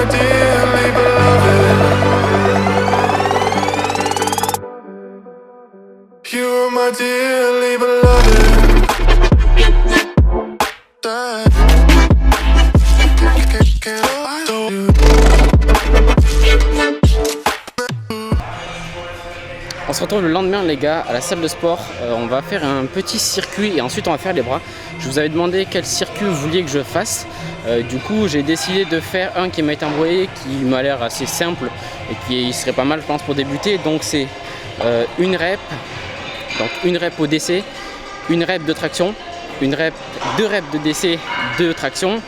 my dearly beloved. You are my dearly beloved. On se retrouve le lendemain les gars à la salle de sport, on va faire un petit circuit et ensuite on va faire les bras. Je vous avais demandé quel circuit vous vouliez que je fasse, du coup j'ai décidé de faire un qui m'a été envoyé, qui m'a l'air assez simple et qui serait pas mal je pense pour débuter. Donc c'est une rep au DC, une rep de traction, deux reps de DC, 2 tractions,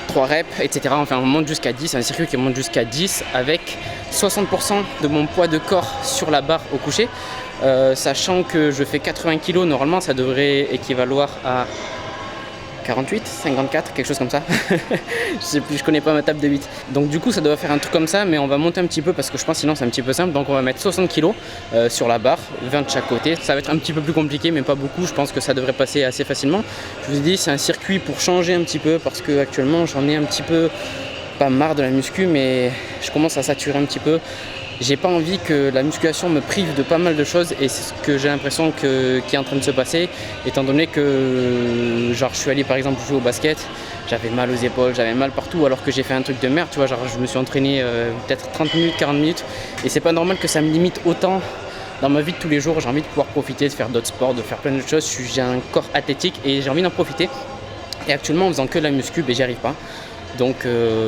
3 reps, etc. Enfin on monte jusqu'à 10, un circuit qui monte jusqu'à 10 avec 60% de mon poids de corps sur la barre au coucher, sachant que je fais 80 kg, normalement ça devrait équivaloir à 48, 54, quelque chose comme ça. Je sais plus, je connais pas ma table de 8. Donc du coup ça doit faire un truc comme ça, mais on va monter un petit peu parce que je pense sinon c'est un petit peu simple. Donc on va mettre 60 kg sur la barre, 20 de chaque côté. Ça va être un petit peu plus compliqué mais pas beaucoup, je pense que ça devrait passer assez facilement. Je vous ai dit c'est un circuit pour changer un petit peu parce que actuellement j'en ai un petit peu pas marre de la muscu, mais je commence à saturer un petit peu. J'ai pas envie que la musculation me prive de pas mal de choses et c'est ce que j'ai l'impression qui est en train de se passer, étant donné que genre je suis allé par exemple jouer au basket, j'avais mal aux épaules, j'avais mal partout alors que j'ai fait un truc de merde, tu vois, genre je me suis entraîné peut-être 30 minutes, 40 minutes et c'est pas normal que ça me limite autant dans ma vie de tous les jours. J'ai envie de pouvoir profiter, de faire d'autres sports, de faire plein de choses, j'ai un corps athlétique et j'ai envie d'en profiter et actuellement en faisant que de la muscu, j'y arrive pas. Donc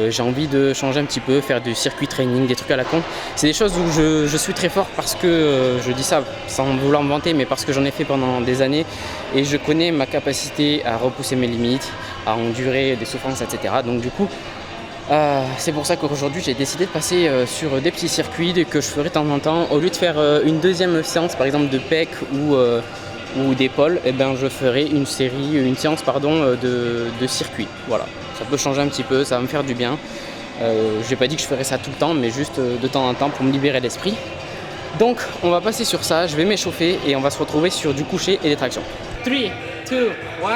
j'ai envie de changer un petit peu, faire du circuit training, des trucs à la con. C'est des choses où je suis très fort parce que, je dis ça sans vouloir me vanter, mais parce que j'en ai fait pendant des années et je connais ma capacité à repousser mes limites, à endurer des souffrances, etc. Donc du coup, c'est pour ça qu'aujourd'hui j'ai décidé de passer sur des petits circuits que je ferai de temps en temps. Au lieu de faire une deuxième séance par exemple de pec ou d'épaule, eh ben, je ferai une séance de circuit. Voilà. Ça peut changer un petit peu, ça va me faire du bien. Je n'ai pas dit que je ferais ça tout le temps, mais juste de temps en temps pour me libérer l'esprit. Donc on va passer sur ça, je vais m'échauffer et on va se retrouver sur du coucher et des tractions. 3, 2, 1.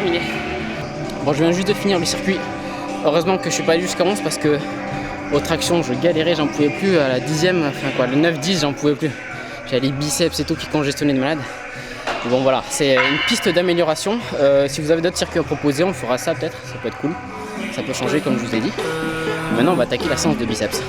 terminé. Bon, je viens juste de finir le circuit. Heureusement que je suis pas allé jusqu'à 11 parce que aux tractions je galérais, j'en pouvais plus. À la 10e, enfin quoi, le 9-10 j'en pouvais plus. J'avais les biceps et tout qui congestionnaient de malade. Bon voilà, c'est une piste d'amélioration. Si vous avez d'autres circuits à proposer, on fera ça peut-être, ça peut être cool. Ça peut changer comme je vous ai dit. Maintenant on va attaquer la séance de biceps.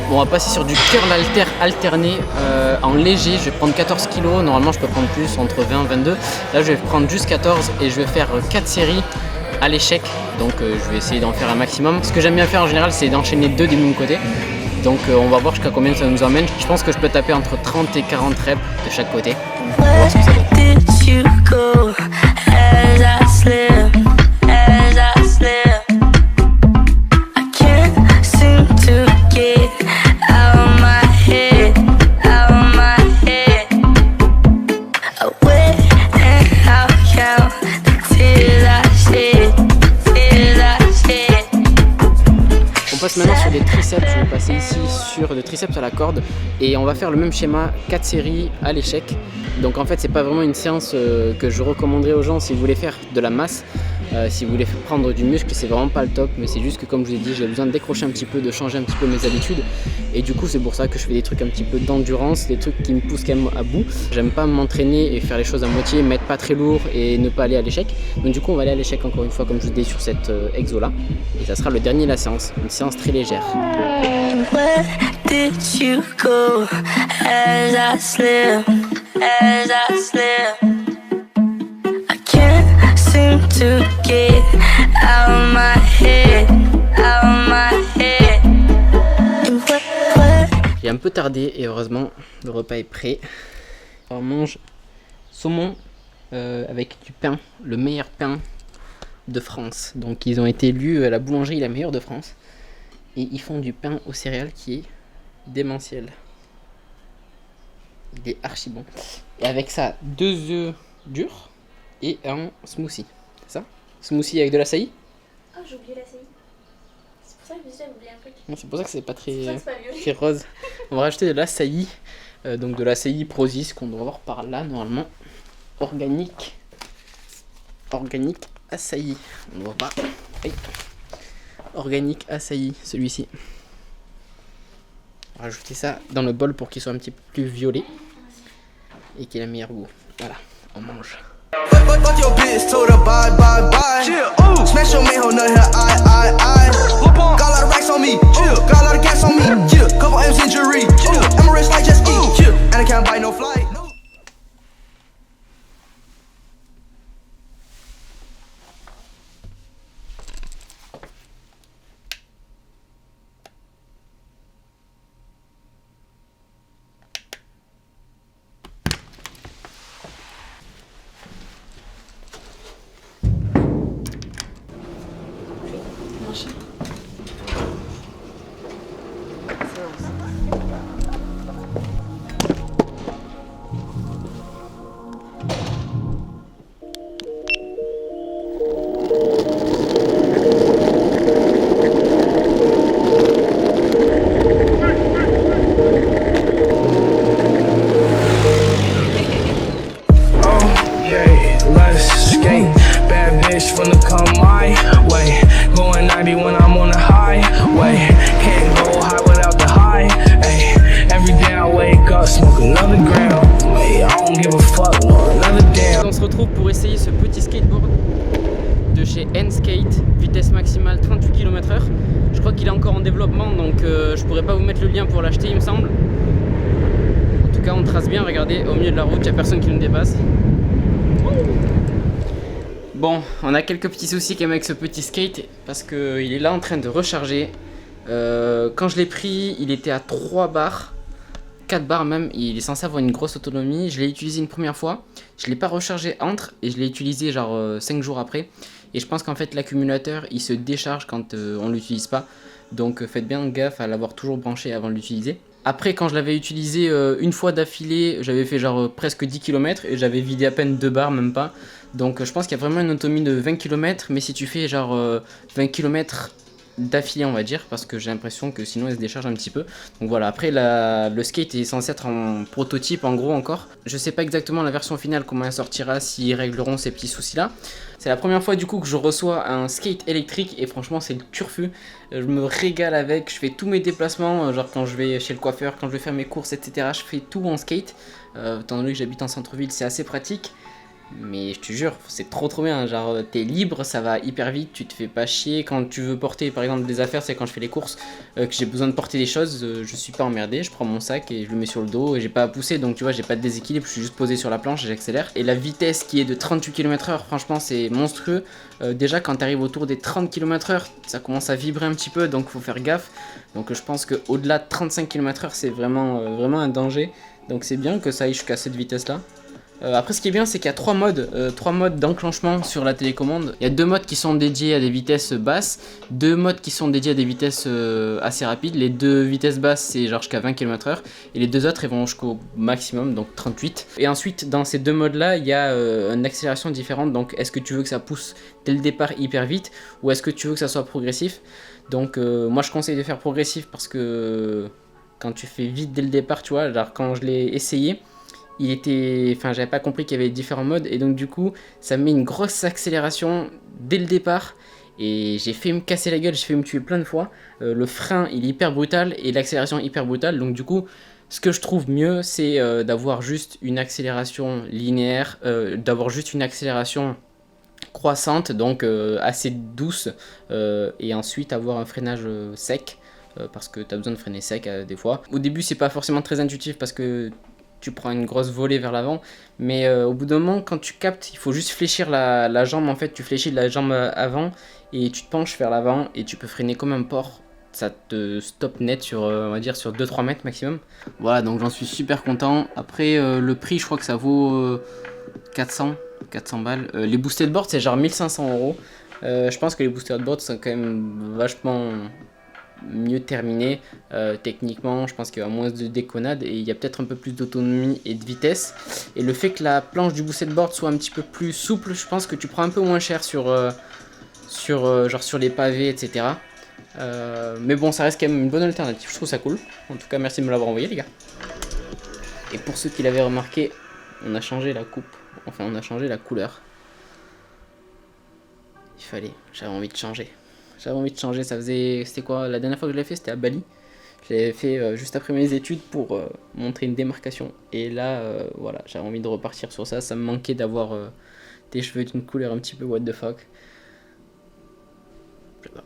Bon, on va passer sur du curl halter alterné en léger. Je vais prendre 14 kg. Normalement je peux prendre plus, entre 20 et 22. Là je vais prendre juste 14 et je vais faire 4 séries à l'échec. Donc je vais essayer d'en faire un maximum. Ce que j'aime bien faire en général, c'est d'enchaîner 2 du même côté. Donc on va voir jusqu'à combien ça nous emmène. Je pense que je peux taper entre 30 et 40 reps de chaque côté. On va voir ce que ça donne. On passe maintenant sur des triceps, je vais passer ici sur des triceps à la corde et on va faire le même schéma, 4 séries à l'échec. Donc en fait c'est pas vraiment une séance que je recommanderais aux gens si vous voulez faire de la masse, si vous voulez prendre du muscle, c'est vraiment pas le top, mais c'est juste que comme je vous ai dit, j'ai besoin de décrocher un petit peu, de changer un petit peu mes habitudes et du coup c'est pour ça que je fais des trucs un petit peu d'endurance, des trucs qui me poussent quand même à bout. J'aime pas m'entraîner et faire les choses à moitié, mettre pas très lourd et ne pas aller à l'échec. Donc du coup on va aller à l'échec encore une fois comme je vous ai dit sur cette exo là et ça sera le dernier de la séance, une séance très légère. Where did you go as I slip, as I slip? I can't seem to get out of my head, out of my head. J'ai un peu tardé et heureusement le repas est prêt. On mange saumon avec du pain, le meilleur pain de France. Donc ils ont été élus la boulangerie la meilleure de France. Et ils font du pain aux céréales qui est démentiel. Il est archi bon. Et avec ça, 2 œufs durs et un smoothie. C'est ça? Smoothie avec de l'açaï? Oh, j'ai oublié l'açaï. C'est pour ça que je me suis dit, j'ai oublié un truc. Non, c'est pour ça que c'est pas C'est très, pas violet. très rose. On va rajouter de l'açaï. Donc de l'açaï Prozis qu'on doit avoir par là normalement. Organique. Organique açaï. On ne voit pas. Aïe. Organique açaï, celui-ci. On va rajouter ça dans le bol pour qu'il soit un petit peu plus violet et qu'il ait un meilleur goût. Voilà, on mange. Fuck your bitch, told her bye, bye, bye. Smash your man, hold nut here, I. Got a lot of racks on me, got a lot of gas on me, couple M's in jewelry, I'm a rich like just eat, and I can't buy no flight. On se retrouve pour essayer ce petit skateboard de chez N-Skate, vitesse maximale 38 km/h. Je crois qu'il est encore en développement, donc je pourrais pas vous mettre le lien pour l'acheter, il me semble. En tout cas, on trace bien, regardez, au milieu de la route, il n'y a personne qui nous dépasse. Bon, on a quelques petits soucis quand même avec ce petit skate parce qu'il est là en train de recharger. Quand je l'ai pris, il était à 3 bars. 4 bars même, il est censé avoir une grosse autonomie. Je l'ai utilisé une première fois, je l'ai pas rechargé entre et je l'ai utilisé genre 5 jours après. Et je pense qu'en fait l'accumulateur il se décharge quand on l'utilise pas. Donc faites bien gaffe à l'avoir toujours branché avant de l'utiliser. Après quand je l'avais utilisé une fois d'affilée, j'avais fait genre presque 10 km et j'avais vidé à peine 2 bars, même pas. Donc je pense qu'il y a vraiment une autonomie de 20 km, mais si tu fais genre 20 km d'affilée on va dire, parce que j'ai l'impression que sinon elle se décharge un petit peu. Donc voilà, après le skate est censé être en prototype en gros encore. Je sais pas exactement la version finale comment elle sortira, s'ils régleront ces petits soucis là. C'est la première fois du coup que je reçois un skate électrique et franchement c'est le turfu. Je me régale avec, je fais tous mes déplacements, genre quand je vais chez le coiffeur, quand je vais faire mes courses etc. Je fais tout en skate. Étant donné que j'habite en centre-ville c'est assez pratique. Mais je te jure, c'est trop bien, genre t'es libre, ça va hyper vite, tu te fais pas chier. Quand tu veux porter par exemple des affaires, c'est quand je fais les courses, que j'ai besoin de porter des choses, je suis pas emmerdé, je prends mon sac et je le mets sur le dos et j'ai pas à pousser, donc tu vois j'ai pas de déséquilibre, je suis juste posé sur la planche et j'accélère. Et la vitesse qui est de 38 km/h, franchement c'est monstrueux. Déjà quand t'arrives autour des 30 km/h, ça commence à vibrer un petit peu, donc faut faire gaffe. Donc je pense qu'au delà de 35 km/h c'est vraiment un danger, donc c'est bien que ça aille jusqu'à cette vitesse là. Après ce qui est bien c'est qu'il y a trois modes d'enclenchement sur la télécommande. Il y a 2 modes qui sont dédiés à des vitesses basses, 2 modes qui sont dédiés à des vitesses assez rapides. Les 2 vitesses basses c'est genre jusqu'à 20 km/h et les 2 autres ils vont jusqu'au maximum, donc 38. Et ensuite dans ces 2 modes là il y a une accélération différente, donc est-ce que tu veux que ça pousse dès le départ hyper vite ou est-ce que tu veux que ça soit progressif. Donc moi je conseille de faire progressif parce que quand tu fais vite dès le départ, tu vois, genre quand je l'ai essayé, j'avais pas compris qu'il y avait différents modes et donc du coup ça met une grosse accélération dès le départ et j'ai fait me casser la gueule, j'ai fait me tuer plein de fois. Le frein il est hyper brutal et l'accélération hyper brutale, donc du coup ce que je trouve mieux c'est d'avoir juste une accélération linéaire, d'avoir juste une accélération croissante, donc assez douce, et ensuite avoir un freinage sec, parce que tu as besoin de freiner sec des fois. Au début c'est pas forcément très intuitif parce que tu prends une grosse volée vers l'avant, mais au bout d'un moment quand tu captes il faut juste fléchir la jambe, en fait tu fléchis la jambe avant et tu te penches vers l'avant et tu peux freiner comme un porc. Ça te stoppe net sur on va dire sur 2-3 mètres maximum. Voilà, donc j'en suis super content. Après le prix je crois que ça vaut 400 balles. Les boosted boards c'est genre 1500 €. Je pense que les boosted boards sont quand même vachement mieux terminé techniquement. Je pense qu'il y a moins de déconnade et il y a peut-être un peu plus d'autonomie et de vitesse, et le fait que la planche du boosted board soit un petit peu plus souple, je pense que tu prends un peu moins cher sur les pavés etc. Mais bon ça reste quand même une bonne alternative, je trouve ça cool. En tout cas merci de me l'avoir envoyé les gars. Et pour ceux qui l'avaient remarqué, on a changé la coupe, enfin on a changé la couleur. J'avais envie de changer. C'était quoi, la dernière fois que je l'ai fait c'était à Bali. Je l'avais fait juste après mes études pour montrer une démarcation. Et là, voilà, j'avais envie de repartir sur ça. Ça me manquait d'avoir des cheveux d'une couleur un petit peu what the fuck. Je sais pas.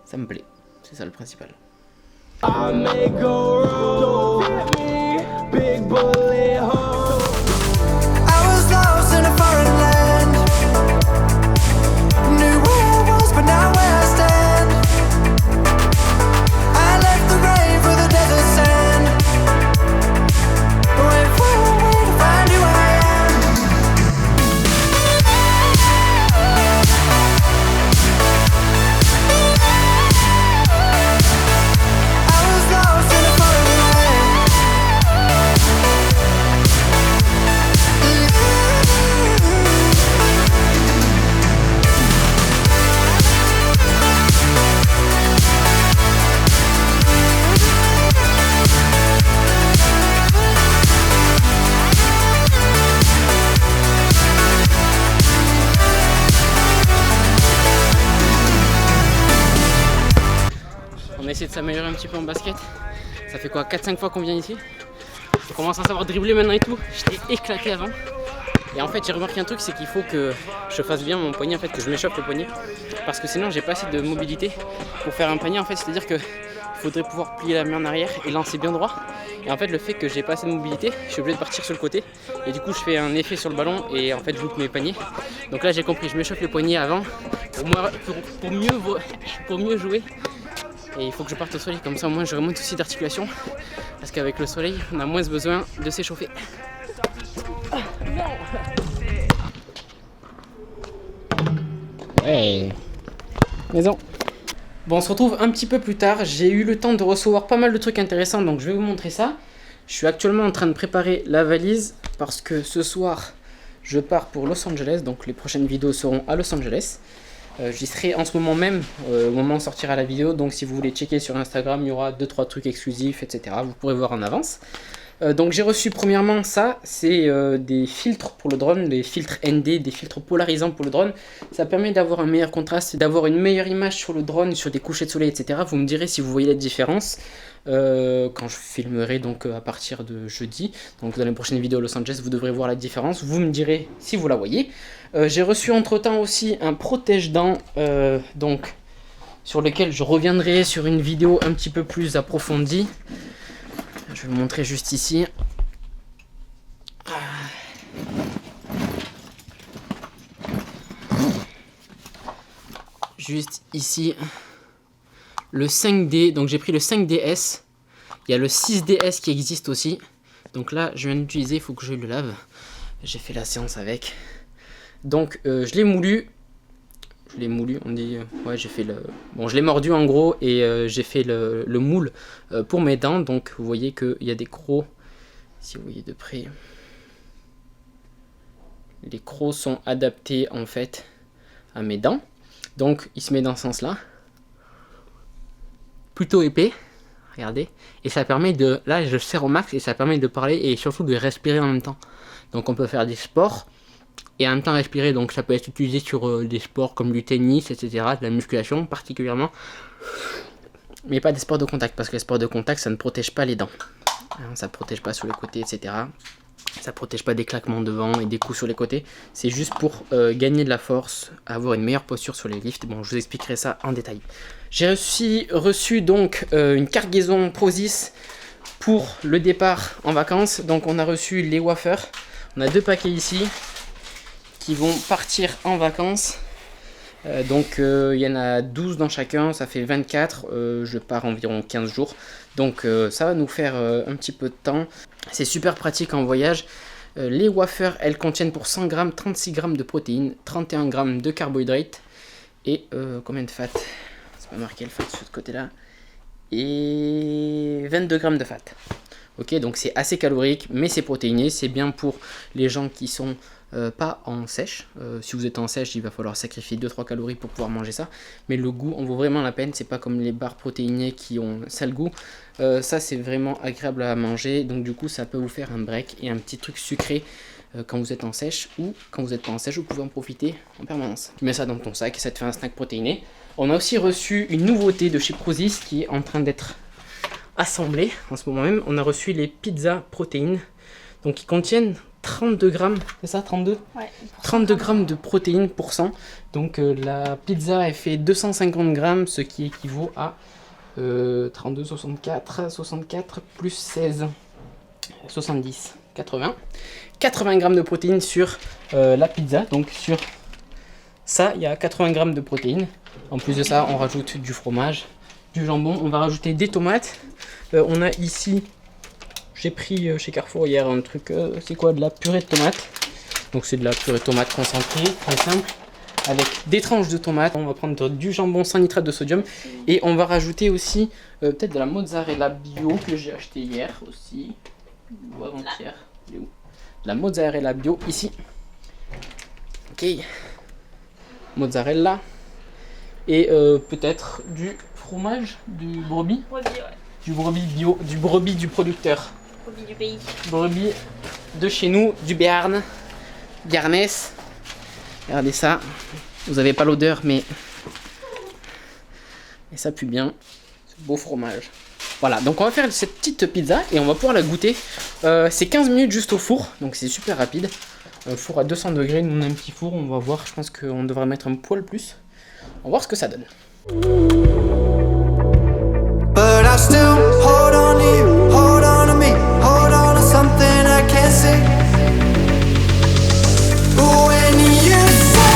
Ça me plaît, c'est ça le principal. On a essayé de s'améliorer un petit peu en basket. Ça fait quoi, 4-5 fois qu'on vient ici. On commence à savoir dribbler maintenant et tout. J'étais éclaté avant. Et en fait j'ai remarqué un truc, c'est qu'il faut que je fasse bien mon poignet, en fait, que je m'échauffe le poignet. Parce que sinon j'ai pas assez de mobilité pour faire un panier en fait. C'est à dire que il faudrait pouvoir plier la main en arrière et lancer bien droit. Et en fait le fait que j'ai pas assez de mobilité, je suis obligé de partir sur le côté. Et du coup je fais un effet sur le ballon et en fait je loupe mes paniers. Donc là j'ai compris, je m'échauffe le poignet avant pour mieux jouer. Et il faut que je parte au soleil, comme ça au moins j'aurai moins de soucis d'articulation. Parce qu'avec le soleil, on a moins besoin de s'échauffer. Ouais. Maison. Bon, on se retrouve un petit peu plus tard. J'ai eu le temps de recevoir pas mal de trucs intéressants, donc je vais vous montrer ça. Je suis actuellement en train de préparer la valise parce que ce soir, je pars pour Los Angeles. Donc les prochaines vidéos seront à Los Angeles. J'y serai en ce moment même, au moment où sortira la vidéo. Donc si vous voulez checker sur Instagram, il y aura 2-3 trucs exclusifs, etc. Vous pourrez voir en avance. Donc j'ai reçu premièrement ça, c'est des filtres pour le drone, des filtres ND, des filtres polarisants pour le drone. Ça permet d'avoir un meilleur contraste, d'avoir une meilleure image sur le drone, sur des couchers de soleil, etc. Vous me direz si vous voyez la différence quand je filmerai donc à partir de jeudi. Donc dans les prochaines vidéos à Los Angeles, vous devrez voir la différence. Vous me direz si vous la voyez. J'ai reçu entre temps aussi un protège-dents donc sur lequel je reviendrai sur une vidéo un petit peu plus approfondie. Je vais vous montrer juste ici. Juste ici. Le 5D. Donc j'ai pris le 5DS. Il y a le 6DS qui existe aussi. Donc là, je viens d'utiliser. Il faut que je le lave. J'ai fait la séance avec. Donc je l'ai moulu. On dit, ouais, j'ai fait le... Bon, je l'ai mordu en gros et j'ai fait le moule pour mes dents. Donc vous voyez qu'il y a des crocs, si vous voyez de près. Les crocs sont adaptés en fait à mes dents. Donc il se met dans ce sens-là. Plutôt épais, regardez. Et ça permet de... Là, je serre au max et ça permet de parler et surtout de respirer en même temps. Donc on peut faire des sports. Et en même temps respirer, donc ça peut être utilisé sur des sports comme du tennis, etc., de la musculation particulièrement, mais pas des sports de contact, parce que les sports de contact, ça ne protège pas les dents, ça ne protège pas sur les côtés, etc., ça ne protège pas des claquements devant et des coups sur les côtés, c'est juste pour gagner de la force, avoir une meilleure posture sur les lifts. Bon, je vous expliquerai ça en détail. J'ai reçu donc une cargaison Prozis pour le départ en vacances. Donc on a reçu les wafers, on a 2 paquets ici, qui vont partir en vacances. Donc il y en a 12 dans chacun, ça fait 24, je pars environ 15 jours. Donc ça va nous faire un petit peu de temps. C'est super pratique en voyage. Les wafers, elles contiennent pour 100 grammes 36 grammes de protéines, 31 grammes de carbohydrates et combien de fat? C'est pas marqué le fat sur ce côté-là. Et 22 grammes de fat. Ok, donc c'est assez calorique, mais c'est protéiné. C'est bien pour les gens qui sont pas en sèche. Si vous êtes en sèche, il va falloir sacrifier 2-3 calories pour pouvoir manger ça. Mais le goût en vaut vraiment la peine. C'est pas comme les barres protéinées qui ont un sale goût. Ça, c'est vraiment agréable à manger. Donc du coup, ça peut vous faire un break et un petit truc sucré quand vous êtes en sèche. Ou quand vous n'êtes pas en sèche, vous pouvez en profiter en permanence. Tu mets ça dans ton sac et ça te fait un snack protéiné. On a aussi reçu une nouveauté de chez Prozis qui est en train d'être assemblée en ce moment même. On a reçu les pizzas protéines. Donc qui contiennent 32 grammes, c'est ça, 32 ? Ouais. 32 grammes de protéines pour 100. Donc la pizza, elle fait 250 grammes, ce qui équivaut à 32, 64 plus 16, 70, 80. 80 grammes de protéines sur la pizza. Donc sur ça, il y a 80 grammes de protéines. En plus de ça, on rajoute du fromage, du jambon. On va rajouter des tomates. On a ici... J'ai pris chez Carrefour hier un truc, c'est quoi, de la purée de tomates. Donc c'est de la purée de tomates concentrée, très simple, avec des tranches de tomates. On va prendre du jambon sans nitrate de sodium et on va rajouter aussi peut-être de la mozzarella bio que j'ai acheté hier aussi, ou avant-hier. La mozzarella bio ici. Ok, mozzarella et peut-être du fromage, du brebis. Brebis, ouais. Du brebis bio, du brebis du producteur. Brebis du pays. Brebis de chez nous, du Béarn, Béarnès. Regardez ça. Vous n'avez pas l'odeur, mais ça pue bien. Ce beau fromage. Voilà, donc on va faire cette petite pizza et on va pouvoir la goûter. C'est 15 minutes juste au four, donc c'est super rapide. Four à 200 degrés, nous on a un petit four, on va voir. Je pense qu'on devrait mettre un poil plus. On va voir ce que ça donne. But I still hold on to you, hold on to me, hold on to something I can't see. When you say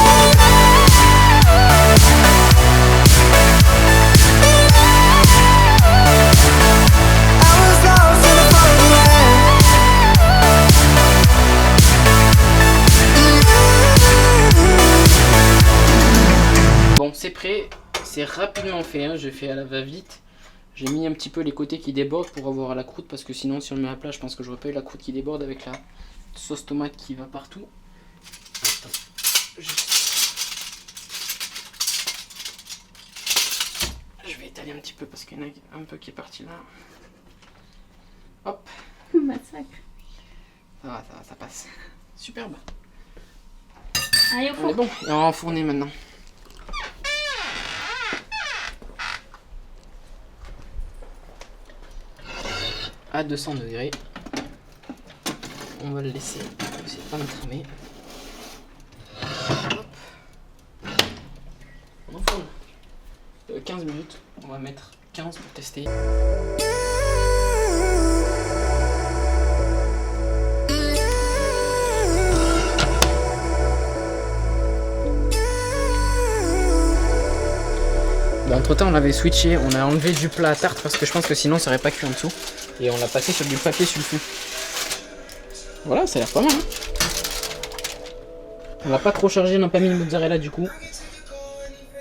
I was lost in a foreign land. Bon, c'est prêt, c'est rapidement fait, hein. Je fais à la va-vite. J'ai mis un petit peu les côtés qui débordent pour avoir la croûte, parce que sinon si on le met à plat, je pense que j'aurais pas eu la croûte qui déborde avec la sauce tomate qui va partout. Attends. décaler un petit peu parce qu'il y en a un peu qui est parti là. Hop. Massacre. Ça passe. Superbe. Allez, au On four. est bon, et on va enfourner maintenant. À 200 degrés. On va le laisser. Essayer de pas me cramer. Hop. On enfourne. 15 minutes. On va mettre 15 pour tester. Entre temps on avait switché, on a enlevé du plat à tarte parce que je pense que sinon ça aurait pas cuit en dessous. Et on l'a passé sur du papier sulfu. Voilà, ça a l'air pas mal. Hein, on l'a pas trop chargé, on n'a pas mis de mozzarella du coup.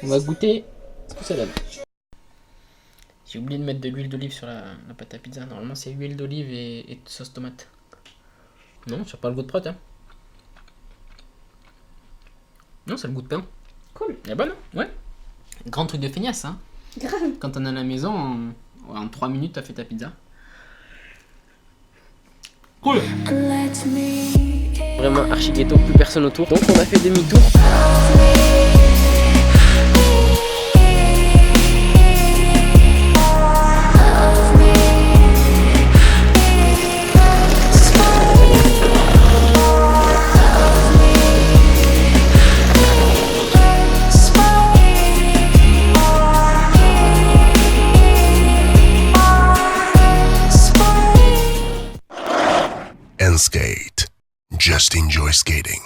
On va goûter ce que ça donne. J'ai oublié de mettre de l'huile d'olive sur la pâte à pizza. Normalement c'est huile d'olive et sauce tomate. Non, ça n'a pas le goût de prot. Hein. Non, ça a le goût de pain. Cool. Elle est bonne, hein. Ouais. Grand truc de feignasse, hein. Grave. Quand on est à la maison, en 3 minutes, t'as fait ta pizza. Cool. Vraiment archi ghetto, plus personne autour. Donc on a fait demi-tour. Skate. Just enjoy skating.